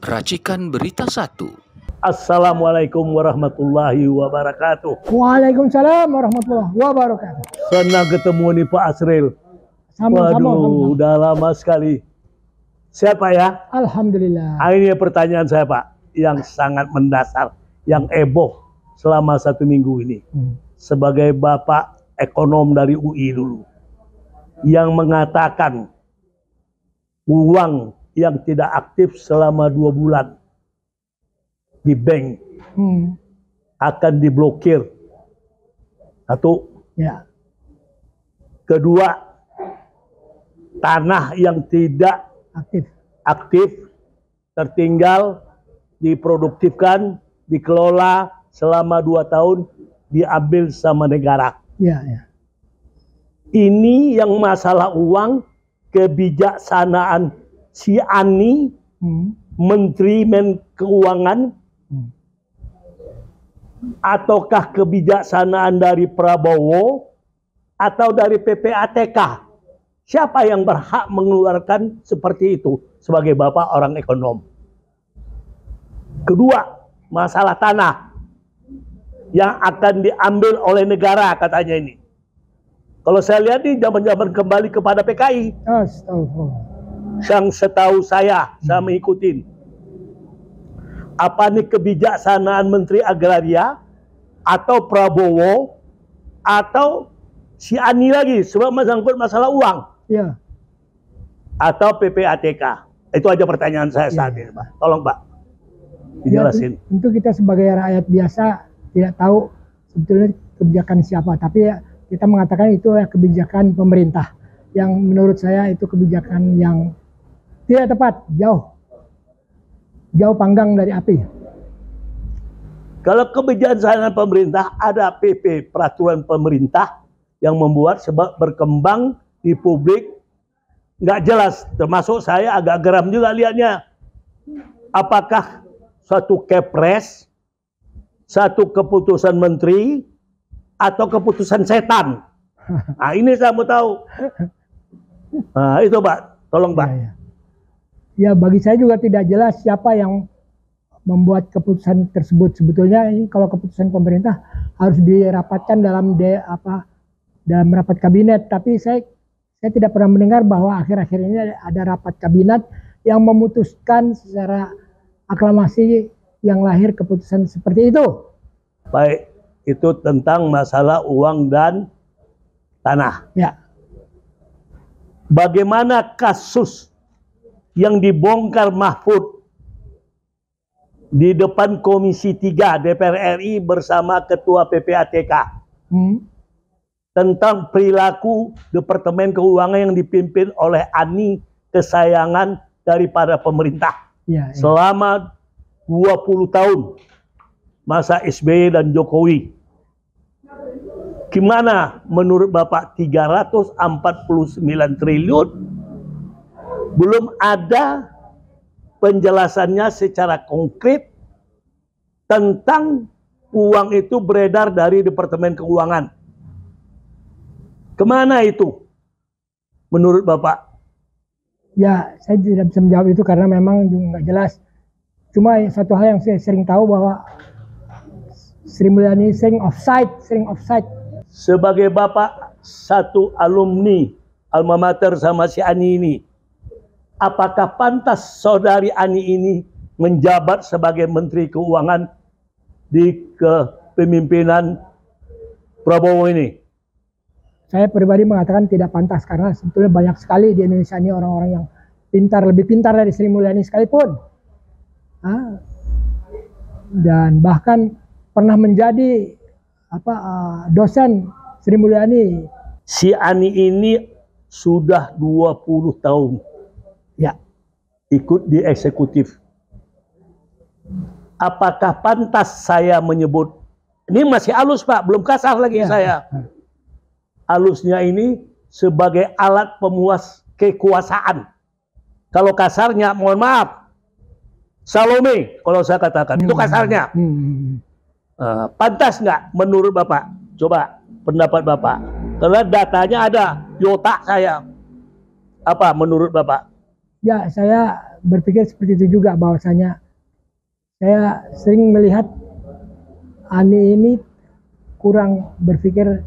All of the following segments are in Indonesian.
Racikan Berita 1. Assalamualaikum warahmatullahi wabarakatuh. Waalaikumsalam warahmatullahi wabarakatuh. Senang ketemu nih Pak Asril. Waduh, udah lama sekali. Siapa ya? Alhamdulillah. Ini pertanyaan saya Pak, yang sangat mendasar, yang heboh selama 1 minggu ini. Sebagai Bapak ekonom dari UI dulu, yang mengatakan uang yang tidak aktif selama 2 bulan di bank akan diblokir. Satu. Ya. Kedua, tanah yang tidak aktif tertinggal diproduktifkan, dikelola selama 2 tahun, diambil sama negara. Ya, ya. Ini yang masalah uang, kebijaksanaan si Ani, Menteri Keuangan, ataukah kebijaksanaan dari Prabowo atau dari PPATK? Siapa yang berhak mengeluarkan seperti itu sebagai Bapak orang ekonom? Kedua, masalah tanah yang akan diambil oleh negara katanya ini. Kalau saya lihat ini zaman-zaman kembali kepada PKI. Astagfirullah. Yang setahu saya mengikutin. Apa nih kebijaksanaan Menteri Agraria atau Prabowo atau si Ani lagi sebab menyangkut masalah uang. Ya. Atau PPATK. Itu aja pertanyaan saya saat ini, Pak. Tolong, Pak, dijelasin. Ya, tentu kita sebagai rakyat biasa tidak tahu sebetulnya kebijakan siapa, tapi ya kita mengatakan itu ya kebijakan pemerintah yang menurut saya itu kebijakan yang tidak tepat, jauh panggang dari api. Kalau kebijaksanaan pemerintah, ada PP, peraturan pemerintah yang membuat sebab berkembang di publik nggak jelas. Termasuk saya agak geram juga lihatnya. Apakah suatu kepres, satu keputusan menteri, atau keputusan setan? Nah, ini saya mau tahu. Nah, itu Pak, tolong Pak. Ya, ya, bagi saya juga tidak jelas siapa yang membuat keputusan tersebut. Sebetulnya ini kalau keputusan pemerintah harus dirapatkan dalam rapat kabinet. Tapi saya tidak pernah mendengar bahwa akhir-akhir ini ada rapat kabinet yang memutuskan secara aklamasi yang lahir keputusan seperti itu. Baik, itu tentang masalah uang dan tanah. Ya. Bagaimana kasus yang dibongkar Mahfud di depan Komisi 3 DPR RI bersama Ketua PPATK tentang perilaku Departemen Keuangan yang dipimpin oleh Ani, kesayangan daripada pemerintah selama 20 tahun masa SBY dan Jokowi. Gimana menurut Bapak 349 triliun belum ada penjelasannya secara konkret tentang uang itu beredar dari Departemen Keuangan. Kemana itu menurut Bapak? Ya, saya tidak bisa menjawab itu karena memang nggak jelas. Cuma satu hal yang saya sering tahu bahwa Sri Mulyani sering offside. Sebagai Bapak satu alumni alma mater sama si Ani ini, apakah pantas saudari Ani ini menjabat sebagai Menteri Keuangan di kepemimpinan Prabowo ini? Saya pribadi mengatakan tidak pantas karena sebetulnya banyak sekali di Indonesia ini orang-orang yang pintar, lebih pintar dari Sri Mulyani sekalipun. Dan bahkan pernah menjadi dosen Sri Mulyani. Si Ani ini sudah 20 tahun ya ikut di eksekutif. Apakah pantas saya menyebut, ini masih halus Pak, belum kasar lagi saya. Halusnya ini sebagai alat pemuas kekuasaan. Kalau kasarnya, mohon maaf, Salome kalau saya katakan, itu kasarnya. Pantas nggak menurut Bapak? Coba pendapat Bapak. Karena datanya ada di otak saya. Apa menurut Bapak? Ya, saya berpikir seperti itu juga, bahwasanya saya sering melihat Ani ini kurang berpikir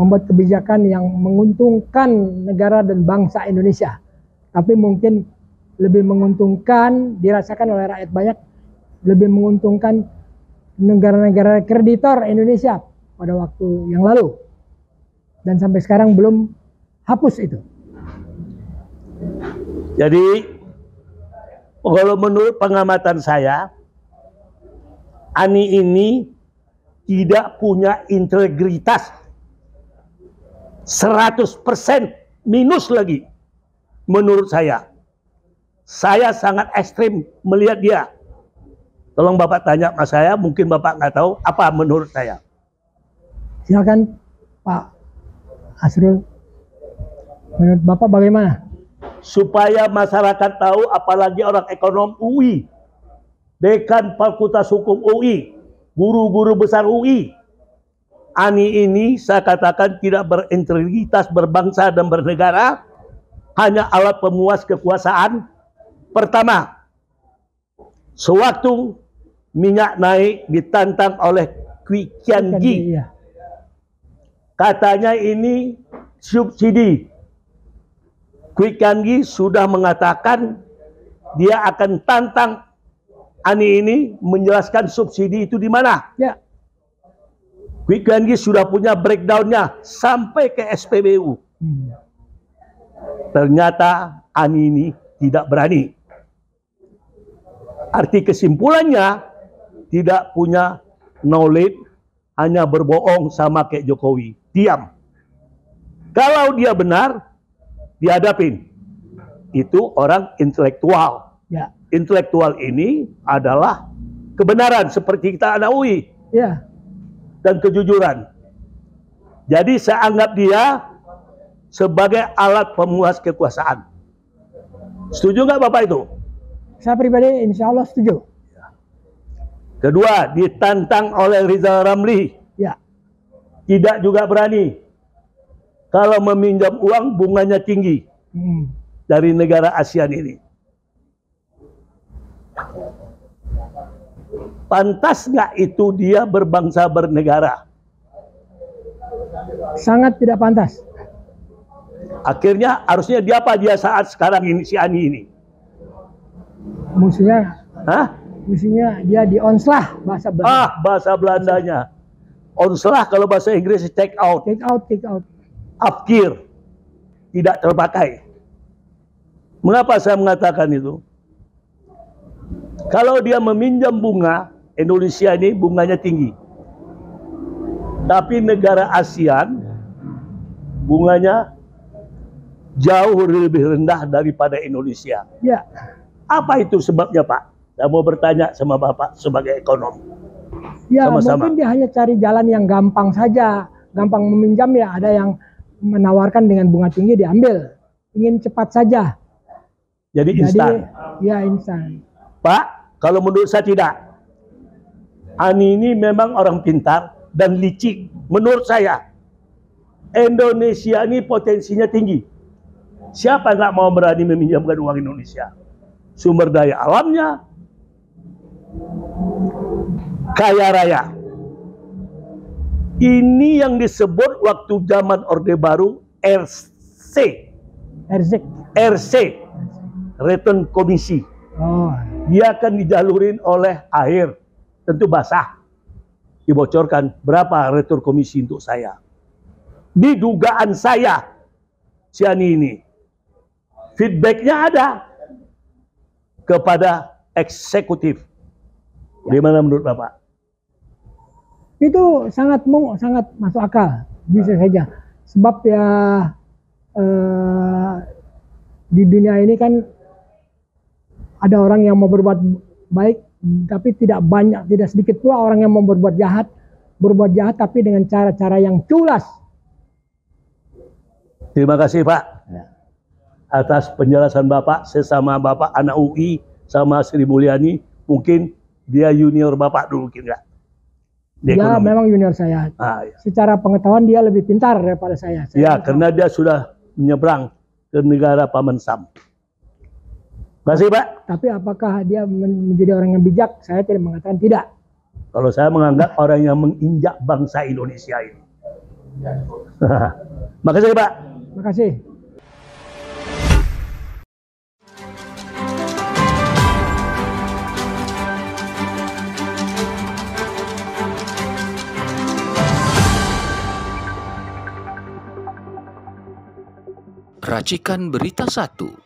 membuat kebijakan yang menguntungkan negara dan bangsa Indonesia, tapi mungkin lebih menguntungkan, dirasakan oleh rakyat banyak, lebih menguntungkan negara-negara kreditor Indonesia pada waktu yang lalu, dan sampai sekarang belum hapus itu. Jadi kalau menurut pengamatan saya, Ani ini tidak punya integritas, 100% minus lagi menurut saya. Saya sangat ekstrim melihat dia. Tolong Bapak tanya sama saya, mungkin Bapak nggak tahu apa menurut saya. Silakan Pak Asrul, menurut Bapak bagaimana? Supaya masyarakat tahu, apalagi orang ekonom UI, dekan Fakultas Hukum UI, guru-guru besar UI, Ani ini saya katakan tidak berintegritas, berbangsa dan bernegara, hanya alat pemuas kekuasaan. Pertama, sewaktu minyak naik ditantang oleh Kwi Kian Gi, katanya ini subsidi. Kwi Kian Gi sudah mengatakan dia akan tantang Ani ini menjelaskan subsidi itu di mana. Ya. Kwi Kian Gi sudah punya breakdownnya sampai ke SPBU. Ternyata Ani ini tidak berani. Arti kesimpulannya, tidak punya knowledge, hanya berbohong sama kayak Jokowi. Diam. Kalau dia benar, dihadapin. Itu orang intelektual. Ya. Intelektual ini adalah kebenaran, seperti kita anak UI. Ya. Dan kejujuran. Jadi saya anggap dia sebagai alat pemuas kekuasaan. Setuju nggak Bapak itu? Saya pribadi insya Allah setuju. Kedua, ditantang oleh Rizal Ramli. Ya. Tidak juga berani. Kalau meminjam uang bunganya tinggi dari negara ASEAN ini. Pantas nggak itu dia berbangsa bernegara? Sangat tidak pantas. Akhirnya harusnya dia apa dia saat sekarang ini, si Ani ini? Musuhnya, Hah? musuhnya dia di onslah, bahasa Belanda. Bahasa Belandanya. Onslah kalau bahasa Inggris take out. Take out, take out. Afkir. Tidak terpakai. Mengapa saya mengatakan itu? Kalau dia meminjam bunga, Indonesia ini bunganya tinggi. Tapi negara ASEAN bunganya jauh lebih rendah daripada Indonesia. Ya. Apa itu sebabnya Pak? Saya mau bertanya sama Bapak sebagai ekonom. Ya, Sama-sama. mungkin dia hanya cari jalan yang gampang saja. Gampang meminjam ya, ada yang menawarkan dengan bunga tinggi diambil. Ingin cepat saja. Jadi instan. Ya instan. Pak, kalau menurut saya tidak. Ani ini memang orang pintar dan licik. Menurut saya, Indonesia ini potensinya tinggi. Siapa nggak mau berani meminjamkan uang Indonesia? Sumber daya alamnya kaya raya. Ini yang disebut waktu zaman Orde Baru RC, Return Komisi. Oh. Dia akan dijalurin oleh air, tentu basah. Dibocorkan berapa return komisi untuk saya. Di dugaan saya, si Ani ini, feedbacknya ada kepada eksekutif. Bagaimana menurut Bapak? Itu sangat masuk akal, bisa saja. Sebab ya di dunia ini kan ada orang yang mau berbuat baik, tapi tidak banyak, tidak sedikit pula orang yang mau berbuat jahat tapi dengan cara-cara yang culas. Terima kasih Pak atas penjelasan Bapak. Sesama Bapak anak UI sama Sri Mulyani, mungkin dia junior Bapak dulu mungkin nggak? Dia memang junior saya. Ya. Secara pengetahuan dia lebih pintar daripada saya. Ya, karena dia sudah menyeberang ke negara Paman Sam. Makasih Pak. Tapi apakah dia menjadi orang yang bijak? Saya tidak mengatakan tidak. Kalau saya menganggap orang yang menginjak bangsa Indonesia ini. Makasih Pak. Makasih. Racikan Berita 1.